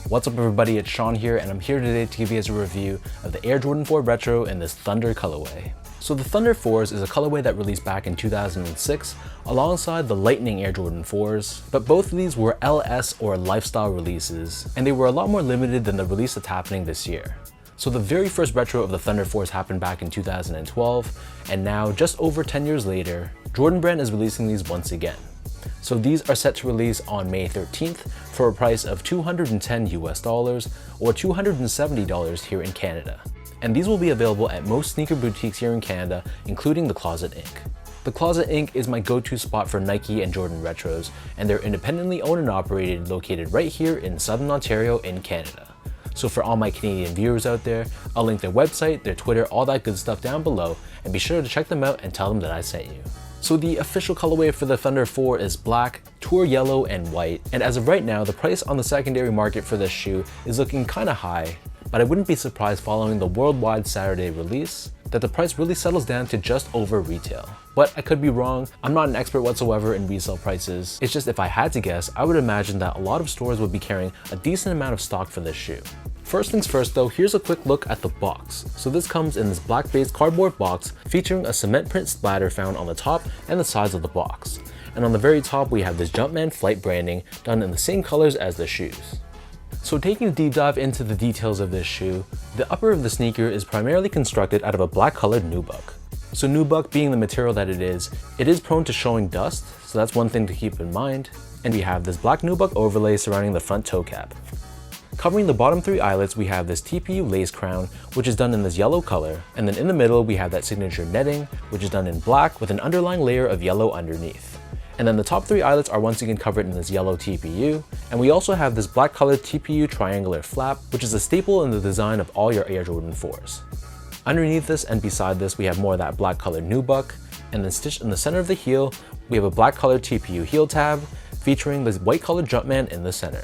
What's up everybody, it's Sean here and I'm here today to give you guys a review of the Air Jordan 4 Retro in this Thunder colorway. So the Thunder 4s is a colorway that released back in 2006 alongside the Lightning Air Jordan 4s, but both of these were LS or lifestyle releases, and they were a lot more limited than the release that's happening this year. So the very first retro of the Thunder 4s happened back in 2012, and now just over 10 years later, Jordan Brand is releasing these once again. So these are set to release on May 13th for a price of $210 or $270 here in Canada. And these will be available at most sneaker boutiques here in Canada, including the Closet Inc. The Closet Inc. is my go-to spot for Nike and Jordan retros, and they're independently owned and operated, located right here in Southern Ontario in Canada. So for all my Canadian viewers out there, I'll link their website, their Twitter, all that good stuff down below, and be sure to check them out and tell them that I sent you. So the official colorway for the Thunder 4 is black, tour yellow, and white, and as of right now, the price on the secondary market for this shoe is looking kinda high, but I wouldn't be surprised following the worldwide Saturday release that the price really settles down to just over retail. But I could be wrong, I'm not an expert whatsoever in resale prices. It's just if I had to guess, I would imagine that a lot of stores would be carrying a decent amount of stock for this shoe. First things first though, here's a quick look at the box. So this comes in this black based cardboard box featuring a cement print splatter found on the top and the sides of the box. And on the very top we have this Jumpman flight branding done in the same colors as the shoes. So taking a deep dive into the details of this shoe, the upper of the sneaker is primarily constructed out of a black colored nubuck. So nubuck being the material that it is prone to showing dust, so that's one thing to keep in mind. And we have this black nubuck overlay surrounding the front toe cap. Covering the bottom three eyelets, we have this TPU lace crown, which is done in this yellow color, and then in the middle we have that signature netting, which is done in black with an underlying layer of yellow underneath. And then the top three eyelets are once again covered in this yellow TPU, and we also have this black colored TPU triangular flap, which is a staple in the design of all your Air Jordan 4s. Underneath this and beside this, we have more of that black colored nubuck, and then stitched in the center of the heel, we have a black colored TPU heel tab, featuring this white colored Jumpman in the center.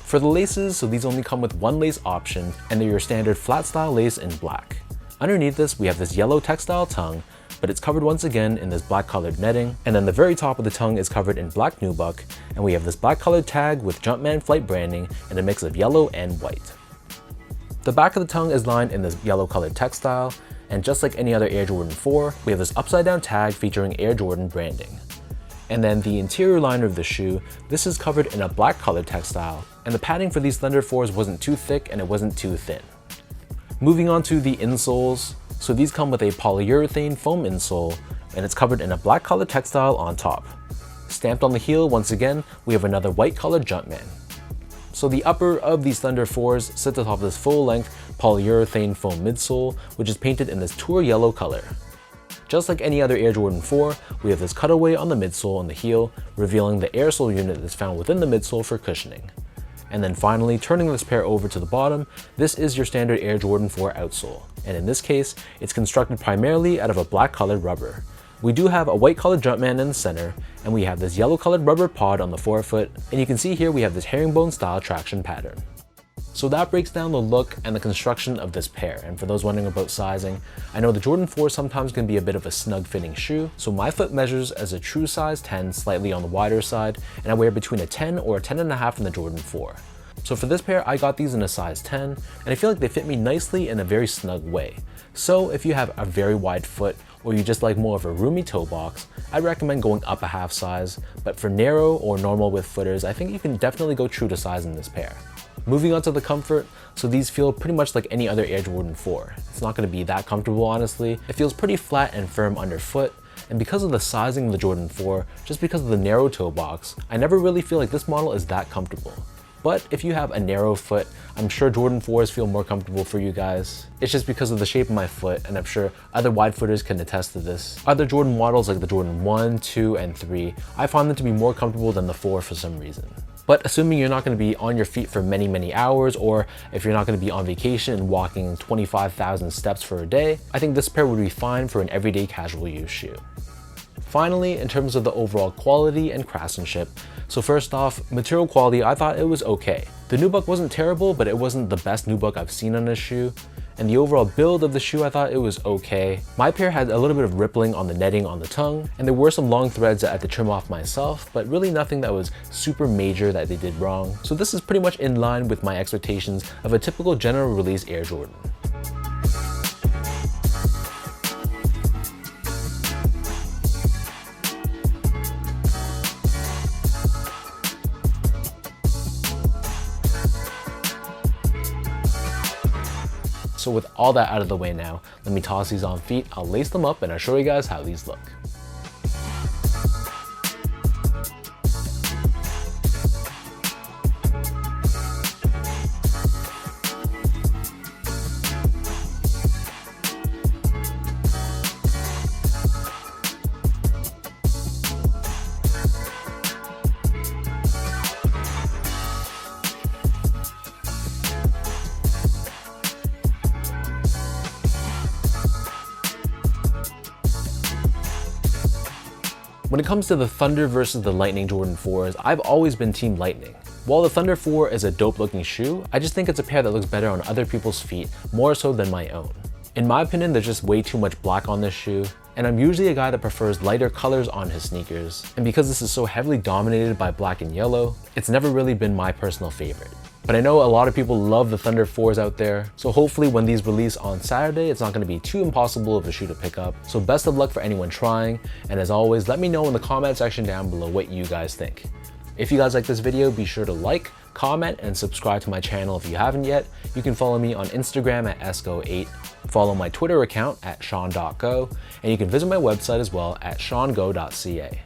For the laces, so these only come with one lace option, and they're your standard flat style lace in black. Underneath this, we have this yellow textile tongue, but it's covered once again in this black colored netting, and then the very top of the tongue is covered in black nubuck, and we have this black colored tag with Jumpman flight branding and a mix of yellow and white. The back of the tongue is lined in this yellow colored textile, and just like any other Air Jordan 4, we have this upside down tag featuring Air Jordan branding. And then the interior liner of the shoe, this is covered in a black colored textile, and the padding for these Thunder 4s wasn't too thick and it wasn't too thin. Moving on to the insoles, so these come with a polyurethane foam insole, and it's covered in a black colored textile on top. Stamped on the heel, once again, we have another white colored Jumpman. So the upper of these Thunder 4s sits atop this full length polyurethane foam midsole, which is painted in this tour yellow color. Just like any other Air Jordan 4, we have this cutaway on the midsole and the heel, revealing the air sole unit that's found within the midsole for cushioning. And then finally, turning this pair over to the bottom, this is your standard Air Jordan 4 outsole. And in this case, it's constructed primarily out of a black colored rubber. We do have a white colored Jumpman in the center, and we have this yellow colored rubber pod on the forefoot, and you can see here we have this herringbone style traction pattern. So that breaks down the look and the construction of this pair. And for those wondering about sizing, I know the Jordan 4 sometimes can be a bit of a snug fitting shoe. So my foot measures as a true size 10, slightly on the wider side, and I wear between a 10 or a 10.5 in the Jordan 4. So for this pair, I got these in a size 10, and I feel like they fit me nicely in a very snug way. So if you have a very wide foot, or you just like more of a roomy toe box, I'd recommend going up a half size, but for narrow or normal width footers, I think you can definitely go true to size in this pair. Moving on to the comfort, so these feel pretty much like any other Air Jordan 4. It's not going to be that comfortable honestly. It feels pretty flat and firm underfoot, and because of the sizing of the Jordan 4, just because of the narrow toe box, I never really feel like this model is that comfortable. But if you have a narrow foot, I'm sure Jordan 4s feel more comfortable for you guys. It's just because of the shape of my foot, and I'm sure other wide footers can attest to this. Other Jordan models like the Jordan 1, 2, and 3, I find them to be more comfortable than the 4 for some reason. But assuming you're not going to be on your feet for many hours, or if you're not going to be on vacation and walking 25,000 steps for a day, I think this pair would be fine for an everyday casual use shoe. Finally, in terms of the overall quality and craftsmanship, so first off, material quality, I thought it was okay. The nubuck wasn't terrible, but it wasn't the best nubuck I've seen on this shoe. and the overall build of the shoe, I thought it was okay. My pair had a little bit of rippling on the netting on the tongue, and there were some long threads that I had to trim off myself, but really nothing that was super major that they did wrong. So this is pretty much in line with my expectations of a typical general release Air Jordan. So with all that out of the way now, let me toss these on feet, I'll lace them up, and I'll show you guys how these look. When it comes to the Thunder versus the Lightning Jordan 4s, I've always been team Lightning. While the Thunder 4 is a dope looking shoe, I just think it's a pair that looks better on other people's feet, more so than my own. In my opinion, there's just way too much black on this shoe, and I'm usually a guy that prefers lighter colors on his sneakers. And because this is so heavily dominated by black and yellow, it's never really been my personal favorite. But I know a lot of people love the Thunder 4s out there, so hopefully when these release on Saturday, it's not going to be too impossible of a shoe to pick up. So best of luck for anyone trying, and as always, let me know in the comment section down below what you guys think. If you guys like this video, be sure to like, comment, and subscribe to my channel if you haven't yet. You can follow me on Instagram at esco8, follow my Twitter account at sean.go, and you can visit my website as well at seango.ca.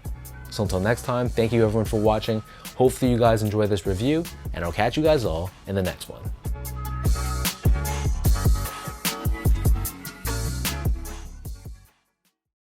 So until next time, thank you everyone for watching. Hopefully you guys enjoy this review, and I'll catch you guys all in the next one.